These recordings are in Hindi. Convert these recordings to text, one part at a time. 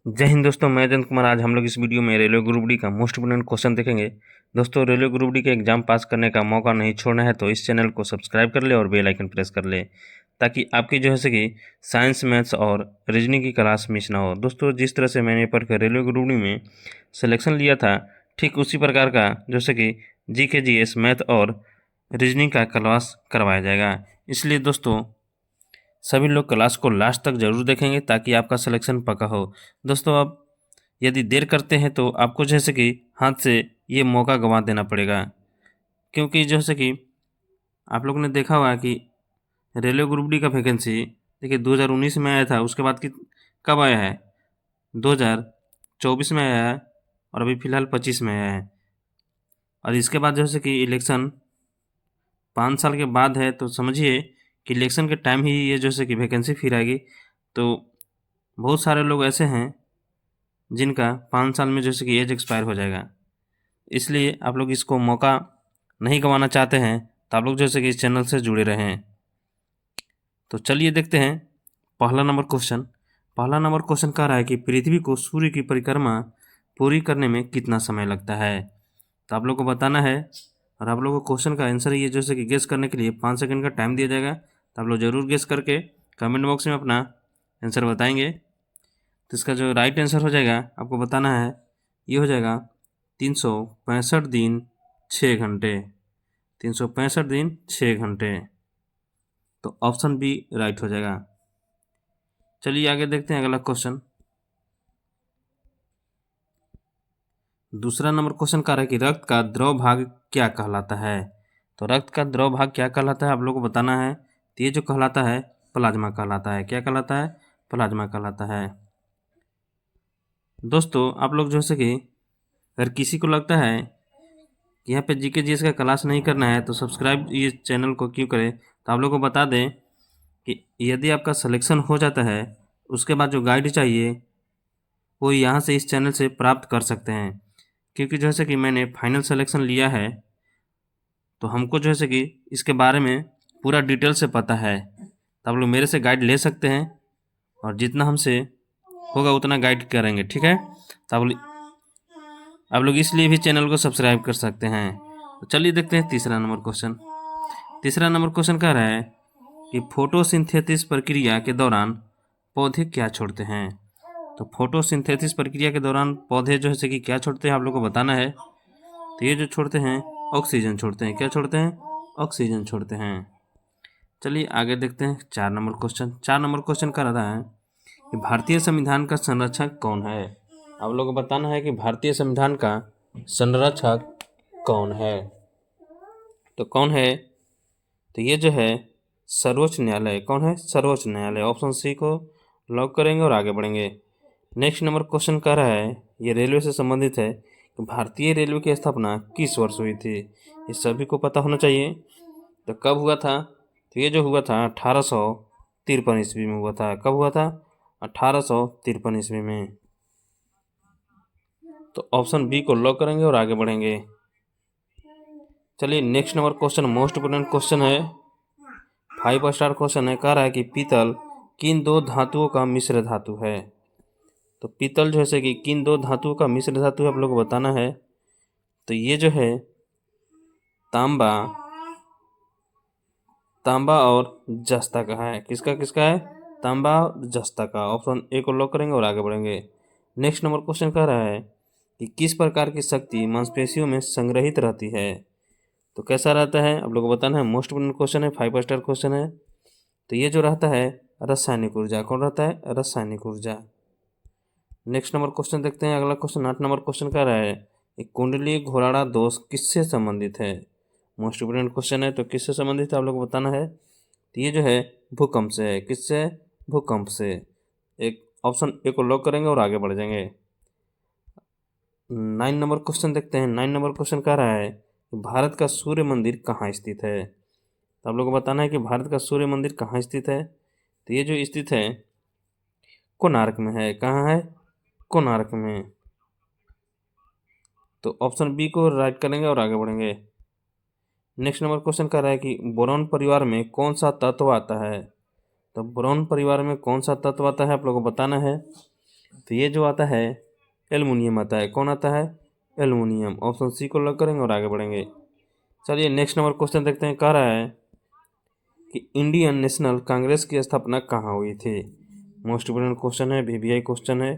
जय हिंद दोस्तों, मैं अजंत कुमार। आज हम लोग इस वीडियो में रेलवे ग्रुप डी का मोस्ट इम्पोर्टेंट क्वेश्चन देखेंगे। दोस्तों, रेलवे ग्रुप डी के एग्जाम पास करने का मौका नहीं छोड़ना है तो इस चैनल को सब्सक्राइब कर ले और बेल आइकन प्रेस कर ले, ताकि आपकी जो है से कि साइंस, मैथ्स और रीजनिंग की क्लास मिस ना हो। दोस्तों, जिस तरह से मैंने पढ़ कर रेलवे ग्रुप डी में सिलेक्शन लिया था, ठीक उसी प्रकार का जैसे कि GK GS, मैथ और रीजनिंग का क्लास करवाया जाएगा। इसलिए दोस्तों, सभी लोग क्लास को लास्ट तक जरूर देखेंगे ताकि आपका सिलेक्शन पक्का हो। दोस्तों, अब यदि देर करते हैं तो आपको जैसे कि हाथ से ये मौका गंवा देना पड़ेगा, क्योंकि जैसे कि आप लोगों ने देखा होगा कि रेलवे ग्रुप डी का वैकेंसी देखिए 2019 में आया था, उसके बाद कि कब आया है 2024 में आया है और अभी फ़िलहाल 25 में आया है। और इसके बाद जैसे कि इलेक्शन 5 साल के बाद है, तो समझिए कि इलेक्शन के टाइम ही ये जैसे कि वैकेंसी फिर आएगी। तो बहुत सारे लोग ऐसे हैं जिनका 5 साल में जैसे कि एज एक्सपायर हो जाएगा। इसलिए आप लोग इसको मौका नहीं गंवाना चाहते हैं तो आप लोग जैसे कि इस चैनल से जुड़े रहें। तो चलिए देखते हैं पहला नंबर क्वेश्चन। पहला नंबर क्वेश्चन कह रहा है कि पृथ्वी को सूर्य की परिक्रमा पूरी करने में कितना समय लगता है। तो आप लोग को बताना है और आप लोगों को क्वेश्चन का आंसर ये जैसे कि गेस करने के लिए 5 सेकंड का टाइम दिया जाएगा। तो आप लोग ज़रूर गेस करके कमेंट बॉक्स में अपना आंसर बताएंगे। तो इसका जो राइट आंसर हो जाएगा आपको बताना है, ये हो जाएगा 365 दिन 6 घंटे। 365 दिन 6 घंटे। तो ऑप्शन बी राइट हो जाएगा। चलिए आगे देखते हैं अगला क्वेश्चन। दूसरा नंबर क्वेश्चन कह रहा है कि रक्त का द्रव भाग क्या कहलाता है। तो रक्त का द्रव भाग क्या कहलाता है आप लोगों को बताना है। तो ये जो कहलाता है प्लाज्मा कहलाता है। क्या कहलाता है? प्लाज्मा कहलाता है। दोस्तों, आप लोग जो है कि अगर किसी को लगता है कि यहाँ पे GK GS का क्लास नहीं करना है तो सब्सक्राइब ये चैनल को क्यों करें, तो आप लोग को बता दें कि यदि आपका सिलेक्शन हो जाता है उसके बाद जो गाइड चाहिए वो यहाँ से इस चैनल से प्राप्त कर सकते हैं। क्योंकि जैसे कि मैंने फाइनल सिलेक्शन लिया है तो हमको जैसे कि इसके बारे में पूरा डिटेल से पता है, तो आप लोग मेरे से गाइड ले सकते हैं और जितना हमसे होगा उतना गाइड करेंगे। ठीक है? तो आप लोग इसलिए भी चैनल को सब्सक्राइब कर सकते हैं। तो चलिए देखते हैं तीसरा नंबर क्वेश्चन। तीसरा नंबर क्वेश्चन कह रहा है कि फोटोसिंथेसिस प्रक्रिया के दौरान पौधे क्या छोड़ते हैं। तो फोटोसिंथेसिस प्रक्रिया के दौरान पौधे जो है कि क्या छोड़ते हैं आप लोग को बताना है। तो ये जो छोड़ते हैं ऑक्सीजन छोड़ते हैं। क्या छोड़ते हैं? ऑक्सीजन छोड़ते हैं। चलिए आगे देखते हैं 4 नंबर क्वेश्चन। 4 नंबर क्वेश्चन कर रहा है कि भारतीय संविधान का संरक्षक कौन है। आप लोग को बताना है कि भारतीय संविधान का संरक्षक कौन है। तो कौन है? तो ये जो है सर्वोच्च न्यायालय। कौन है? सर्वोच्च न्यायालय। ऑप्शन सी को लॉक करेंगे और आगे बढ़ेंगे। नेक्स्ट नंबर क्वेश्चन कह रहा है, ये रेलवे से संबंधित है कि भारतीय रेलवे की स्थापना किस वर्ष हुई थी। ये सभी को पता होना चाहिए। तो कब हुआ था? तो ये जो हुआ था 1853 ईस्वी में हुआ था। कब हुआ था? 1853 ईस्वी में। तो ऑप्शन बी को लॉक करेंगे और आगे बढ़ेंगे। चलिए next number question most important question है, 5 स्टार क्वेश्चन है। कह रहा है कि पीतल किन 2 धातुओं का मिश्र धातु है। तो पीतल जो है कि किन 2 धातुओं का मिश्र धातु है आप लोग को बताना है। तो ये जो है तांबा और जस्ता का है। किसका किसका है? तांबा और जस्ता का। ऑप्शन ए को लॉक करेंगे और आगे बढ़ेंगे। नेक्स्ट नंबर क्वेश्चन कह रहा है कि किस प्रकार की शक्ति मांसपेशियों में संग्रहित रहती है। तो कैसा रहता है आप लोग को बताना है। मोस्ट इम्पोर्टेंट क्वेश्चन है, 5 स्टार क्वेश्चन है। तो ये जो रहता है रासायनिक ऊर्जा। कौन रहता है? रासायनिक ऊर्जा। नेक्स्ट नंबर क्वेश्चन देखते हैं। अगला क्वेश्चन 8 नंबर क्वेश्चन कह रहा है एक कुंडली घोराड़ा दोष किससे संबंधित है। मोस्ट इम्पोर्टेंट क्वेश्चन है। तो किससे संबंधित है आप लोग को बताना है। तो ये जो है भूकंप से है। किससे? भूकंप से। एक ऑप्शन ए को लॉक करेंगे और आगे बढ़ जाएंगे। 9 नंबर क्वेश्चन देखते हैं। 9 नंबर क्वेश्चन कह रहा है कि भारत का सूर्य मंदिर कहाँ स्थित है। तो आप लोग को बताना है कि भारत का सूर्य मंदिर कहाँ स्थित है। तो ये जो स्थित है कोणार्क में है। कहाँ है? कोणार्क में। तो ऑप्शन बी को राइट करेंगे और आगे बढ़ेंगे। नेक्स्ट नंबर क्वेश्चन कर रहा है कि बोरॉन परिवार में कौन सा तत्व आता है। तो बोरॉन परिवार में कौन सा तत्व आता है आप लोगों को बताना है। तो ये जो आता है एल्युमिनियम आता है। कौन आता है? एल्युमिनियम। ऑप्शन सी को लॉक करेंगे और आगे बढ़ेंगे। चलिए नेक्स्ट नंबर क्वेश्चन देखते हैं। कह रहा है कि इंडियन नेशनल कांग्रेस की स्थापना कहाँ हुई थी? मोस्ट इम्पोर्टेंट क्वेश्चन है, वीवीआई क्वेश्चन है।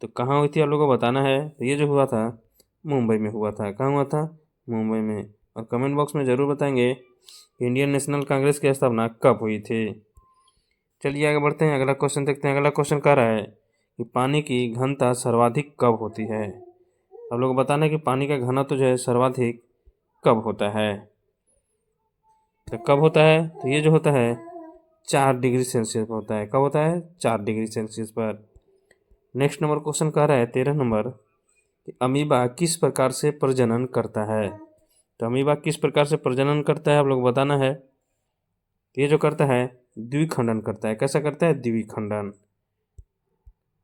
तो कहाँ हुई थी आप लोगों को बताना है। तो ये जो हुआ था मुंबई में हुआ था। कहाँ हुआ था? मुंबई में। और कमेंट बॉक्स में ज़रूर बताएंगे कि इंडियन नेशनल कांग्रेस की स्थापना कब हुई थी। चलिए आगे बढ़ते हैं, अगला क्वेश्चन देखते हैं। अगला क्वेश्चन कह रहा है कि पानी की घनता सर्वाधिक कब होती है? आप लोग को बताना है कि पानी का घनत्व जो है सर्वाधिक कब होता है। तो कब होता है? तो ये जो होता है 4 डिग्री सेल्सियस पर होता है। कब होता है? 4 डिग्री सेल्सियस पर। नेक्स्ट नंबर क्वेश्चन कह रहा है 13 नंबर कि अमीबा किस प्रकार से प्रजनन करता है? तो अमीबा किस प्रकार से प्रजनन करता है आप लोग बताना है। ये जो करता है द्विखंडन करता है। कैसा करता है? द्विखंडन।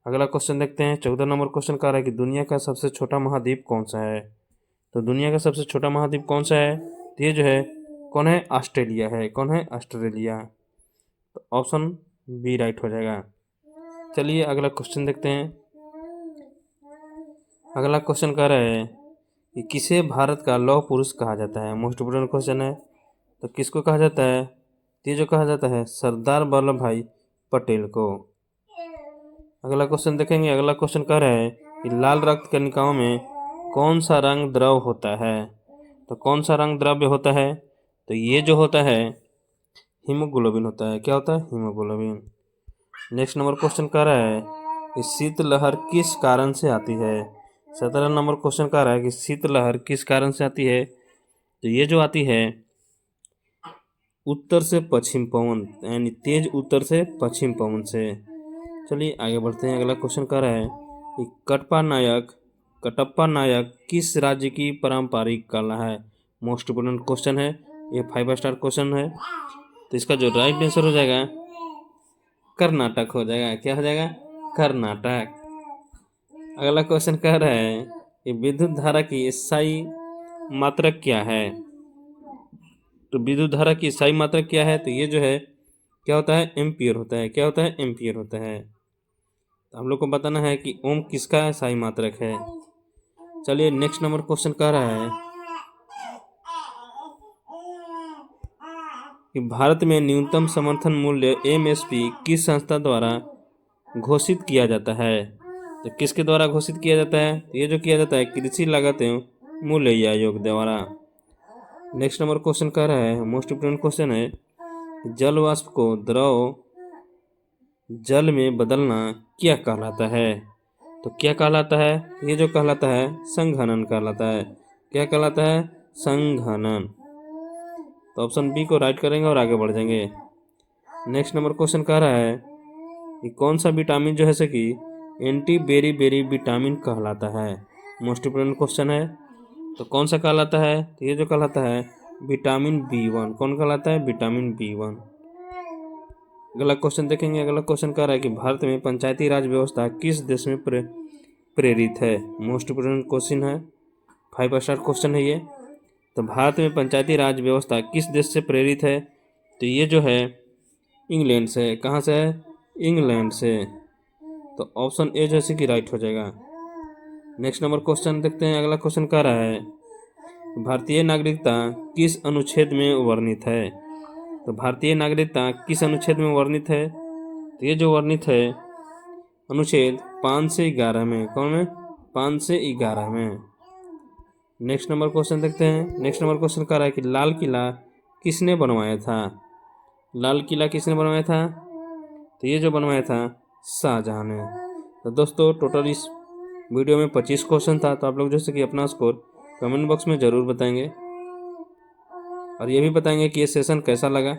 अगला क्वेश्चन देखते हैं। 14 नंबर क्वेश्चन कह रहा है कि दुनिया का सबसे छोटा महाद्वीप कौन सा है? तो दुनिया का सबसे छोटा महाद्वीप कौन सा है? तो ये जो है कौन है? ऑस्ट्रेलिया है। कौन है? ऑस्ट्रेलिया। तो ऑप्शन बी राइट हो जाएगा। चलिए अगला क्वेश्चन देखते हैं। अगला क्वेश्चन कह रहा है कि किसे भारत का लौह पुरुष कहा जाता है? मोस्ट इम्पोर्टेंट क्वेश्चन है। तो किसको कहा जाता है? ये जो कहा जाता है सरदार वल्लभ भाई पटेल को। अगला क्वेश्चन देखेंगे। अगला क्वेश्चन कह रहा है कि लाल रक्त कणिकाओं में कौन सा रंग द्रव होता है? तो कौन सा रंग द्रव्य होता है? तो ये जो होता है हीमोग्लोबिन होता है। क्या होता है? हीमोग्लोबिन। नेक्स्ट नंबर क्वेश्चन कह रहा है कि शीतलहर किस कारण से आती है? 17 नंबर क्वेश्चन कह रहा है कि शीतलहर किस कारण से आती है? तो ये जो आती है उत्तर से पश्चिम पवन, यानी तेज उत्तर से पश्चिम पवन से। चलिए आगे बढ़ते हैं। अगला क्वेश्चन कह रहा है कि कटप्पा नायक किस राज्य की पारंपरिक कला है? मोस्ट इम्पोर्टेंट क्वेश्चन है, ये 5 स्टार क्वेश्चन है। तो इसका जो राइट आंसर हो जाएगा कर्नाटक हो जाएगा। क्या हो जाएगा? कर्नाटक। अगला क्वेश्चन कह रहा है कि विद्युत धारा की स्थायी मात्रक क्या है? तो विद्युत धारा की स्थायी मात्रक क्या है? तो ये जो है क्या होता है? एम्पियर होता है। क्या होता है? एम्पियर होता है। तो हम लोग को बताना है कि ओम किसका स्थायी मात्रक है। चलिए नेक्स्ट नंबर क्वेश्चन कह रहा है कि भारत में न्यूनतम समर्थन मूल्य एमएसपी किस संस्था द्वारा घोषित किया जाता है? तो किसके द्वारा घोषित किया जाता है? ये जो किया जाता है कृषि लागत एवं मूल्य आयोग द्वारा। नेक्स्ट नंबर क्वेश्चन कह रहा है, मोस्ट इम्पोर्टेंट क्वेश्चन है, जल वाष्प को द्रव जल में बदलना क्या कहलाता है? तो क्या कहलाता है? ये जो कहलाता है संघनन कहलाता है। क्या कहलाता है? संघनन। तो ऑप्शन बी को राइट करेंगे और आगे बढ़ जाएंगे। नेक्स्ट नंबर क्वेश्चन कह रहा है कि कौन सा विटामिन जो है से कि एंटी बेरी विटामिन कहलाता है? मोस्ट इम्पोर्टेंट क्वेश्चन है। तो कौन सा कहलाता है? तो ये जो कहलाता है विटामिन B1। कौन कहलाता है? Vitamin B1। अगला क्वेश्चन देखेंगे। अगला क्वेश्चन कह रहा है कि भारत में पंचायती राज व्यवस्था किस देश में प्रेरित है? मोस्ट इम्पोर्टेंट क्वेश्चन है, 5 स्टार क्वेश्चन है ये। तो भारत में पंचायती राज व्यवस्था किस देश से प्रेरित है? तो ये जो है इंग्लैंड से। कहाँ से है? इंग्लैंड से। तो ऑप्शन ए जैसे कि राइट हो जाएगा। नेक्स्ट नंबर क्वेश्चन देखते हैं। अगला क्वेश्चन कह रहा है भारतीय नागरिकता किस अनुच्छेद में वर्णित है? तो भारतीय नागरिकता किस अनुच्छेद में वर्णित है? तो ये जो वर्णित है अनुच्छेद 5 से 11 में। कौन में? 5 से 11 में। नेक्स्ट नंबर क्वेश्चन देखते हैं। नेक्स्ट नंबर क्वेश्चन कह रहा है कि लाल किला किसने बनवाया था? लाल किला किसने बनवाया था? तो ये जो बनवाया था शाहजहां ने। तो दोस्तों टोटल इस वीडियो में 25 क्वेश्चन था। तो आप लोग जैसे कि अपना स्कोर कमेंट बॉक्स में ज़रूर बताएंगे और ये भी बताएंगे कि ये सेशन कैसा लगा।